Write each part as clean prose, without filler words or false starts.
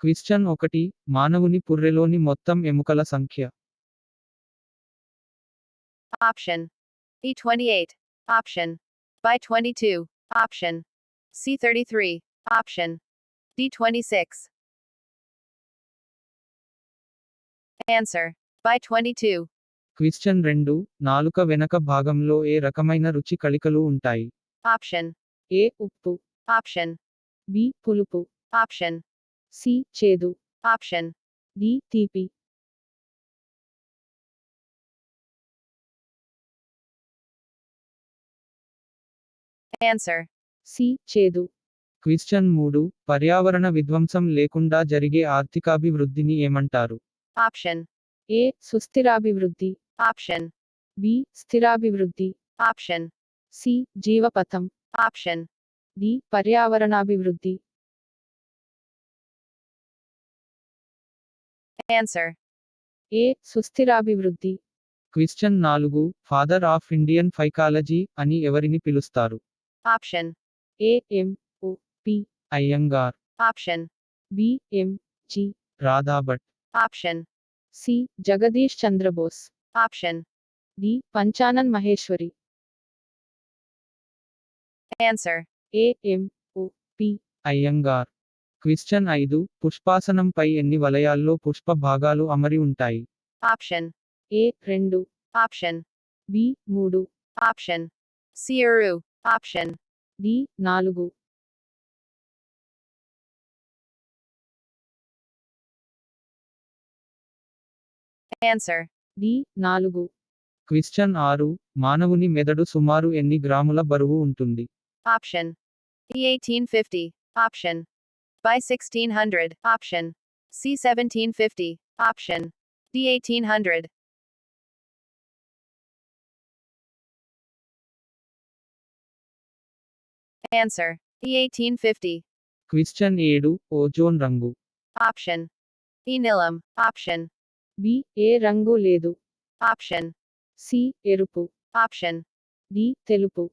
Question 1 మానవుని పుర్రెలోని మొత్తం ఎముకల సంఖ్య. Option E28. Option Y22. Option C33. Option D26. Answer Y22. Question 2 నాలుక వెనక భాగంలో ఏ రకమైన రుచి కళికలు ఉంటాయి? Option ఏ ఉప్పు, Option బి పులుపు, Option సి చేదు, Option డి తీపి. Answer సి చేదు. క్వశ్చన్ 3 పర్యావరణ విధ్వంసం లేకుండా జరిగే ఆర్థికాభివృద్ధిని ఏమంటారు? Option ఏ సుస్థిరాభివృద్ధి, Option బి స్థిరాభివృద్ధి, Option సి జీవపథం, Option డి పర్యావరణాభివృద్ధి. Answer ఏ సుస్థిరాభివృద్ధి. Question 4 father of Indian phycology అని ఎవరిని పిలుస్తారు? Option A M O P Iyengar, Option B M G రాధాభట్, Option C Jagadish Chandrabose, Option D Panchanan Maheshwari. Answer A M O P Iyengar. Question 5 పుష్పాసనంపై ఎన్ని వలయాల్లో పుష్ప భాగాలు అమరి ఉంటాయి? Option A 2, Option B 3, Option C2. Option D 4. Answer D 4. Question 6 మానవుని మెదడు సుమారు ఎన్ని గ్రాముల బరువు ఉంటుంది? Option E1850. Option Y1600. Option C1750. Option D1800. Answer E1850. Question 7 ozone రంగు. Option E Nilam. Option B ఏ రంగు లేదు, Option సి ఎరుపు, Option డి తెలుపు.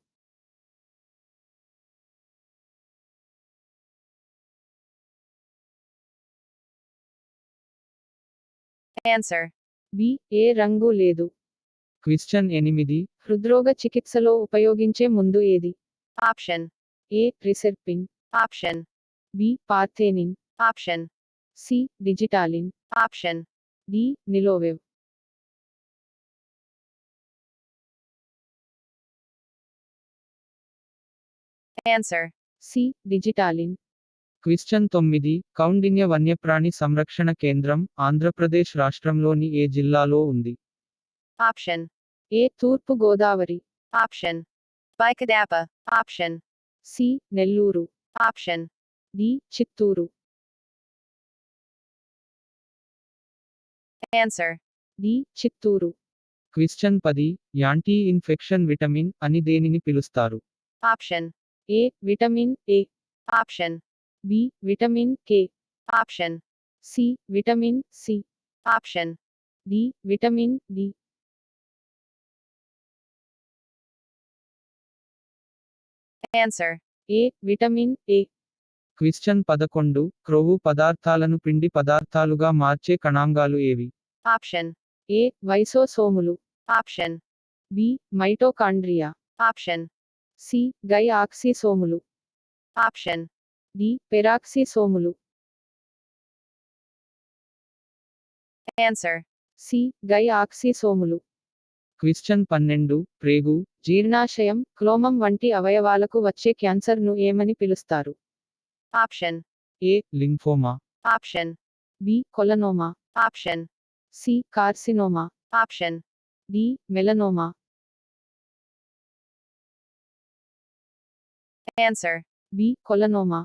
Answer బి ఏ రంగు లేదు. క్వశ్చన్ 8 హృద్రోగ చికిత్సలో ఉపయోగించే ముందు ఏది? Option A reserpine, Option B parthenin, Option C digitalin, Option D నిలోవెవ్. Answer C digitalin. Question 9 Koundinya వన్యప్రాణి సంరక్షణ కేంద్రం ఆంధ్రప్రదేశ్ రాష్ట్రంలోని ఏ జిల్లాలో ఉంది? Option ఏ తూర్పు Godavari, Option Bikadappa. Option C Nellore, Option D Chittoor. Answer D Chittoor. Question 10 anti infection vitamin అని దేనిని పిలుస్తారు? Option A vitamin A, Option B vitamin K, Option C vitamin C, Option D vitamin D. Answer A vitamin A. Question 11 క్రొవ్వు పదార్థాలను పిండి పదార్థాలుగా మార్చే కణాంగాలు ఏవి? Option ఏ వైసోసోములు, Option B mitochondria, Option C గైఆక్సిసోములు, Option డి పెరాక్సిసోములు. Answer సి గైఆక్సిసోములు. క్వశ్చన్ 12 ప్రేగు, జీర్ణాశయం, క్లోమం వంటి అవయవాలకు వచ్చే క్యాన్సర్ను ఏమని పిలుస్తారు? Option A lymphoma, Option B కొలనోమా, Option C carcinoma, Option D melanoma. Answer B కొలనోమా.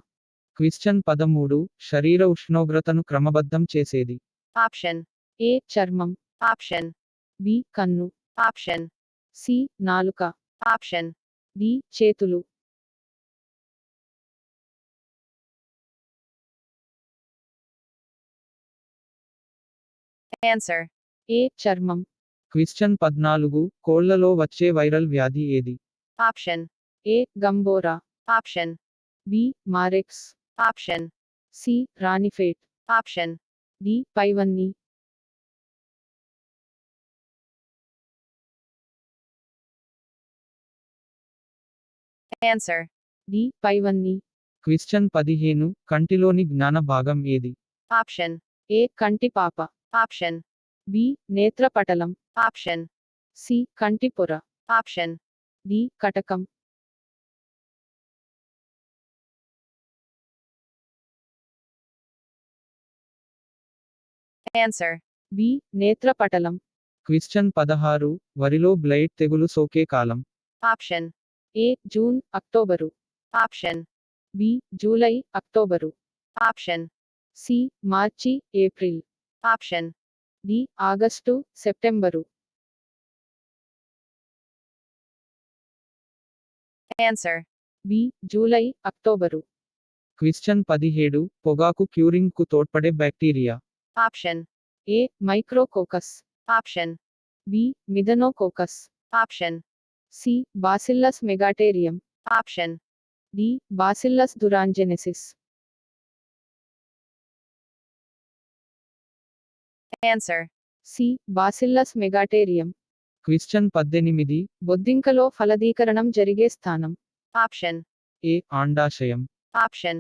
క్వశ్చన్ 13 శరీర ఉష్ణోగ్రతను క్రమబద్ధం చేసేది? Option ఏ చర్మం, Option బి కన్ను, Option సి నాలుక, Option డి చేతులు. Answer ఏ చర్మం. క్వశ్చన్ 14 కోళ్లలో వచ్చే వైరల్ వ్యాధి ఏది? Option A Gumboro, Option B Marek's, Option C రానిఫేట్, Option D. పైవన్నీ. Answer D. పైవన్నీ. క్వశ్చన్ 15 కంటిలోని జ్ఞాన భాగం ఏది? Option A. కంటి పాప. Option B. నేత్రపటలం. Option C. కంటి పొర. Option D. కటకం. Answer B. నేత్రపటలం. క్వశ్చన్ 16 వరిలో బ్లైట్ తెగులు సోకే కాలం. Option A. June October. Option B. July October. Option C. మార్చి April. Option D. August September. Answer B. July October. Question 17 పొగాకు క్యూరింగ్ కు తోడ్పడే bacteria. Option A. Micrococcus. Option B. Methanococcus. Option C. Bacillus megaterium. Option D. Bacillus దురాంజెనెసిస్. Answer C. Bacillus megaterium. Question 18 బొద్దింకలో ఫలదీకరణం జరిగే స్థానం. Option A అండాశయం. Option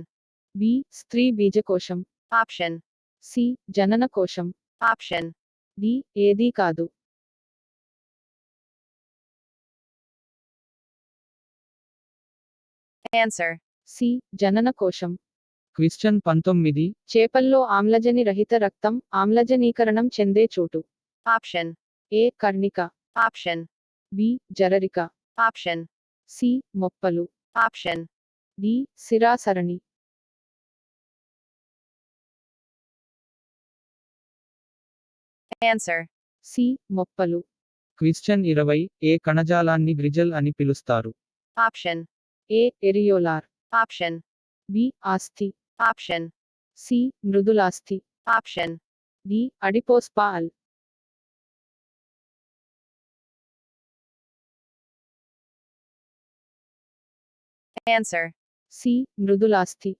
B. స్త్రీ బీజకోశం. Option C. జననకోశం. Option D. ఏదీ కాదు. Answer C. జననకోశం. క్వశ్చన్ 19 చేపల్లో ఆమ్లజని రహిత రక్తం ఆమ్లజనీకరణం చెందే చోటు. Option A. కర్ణిక. Option B. జరరిక. Option C. మొప్పలు. Option D. సిరాసరణి. Answer C. మొప్పలు. క్వశ్చన్ 20 ఏ కణజాలాన్ని గ్రిజల్ అని పిలుస్తారు? Option A. ఎరియోలార్. Option B. ఆస్థి. Option C. మృదులాస్థి. Option D. అడిపోస్పాల్. Answer C. మృదులాస్థి.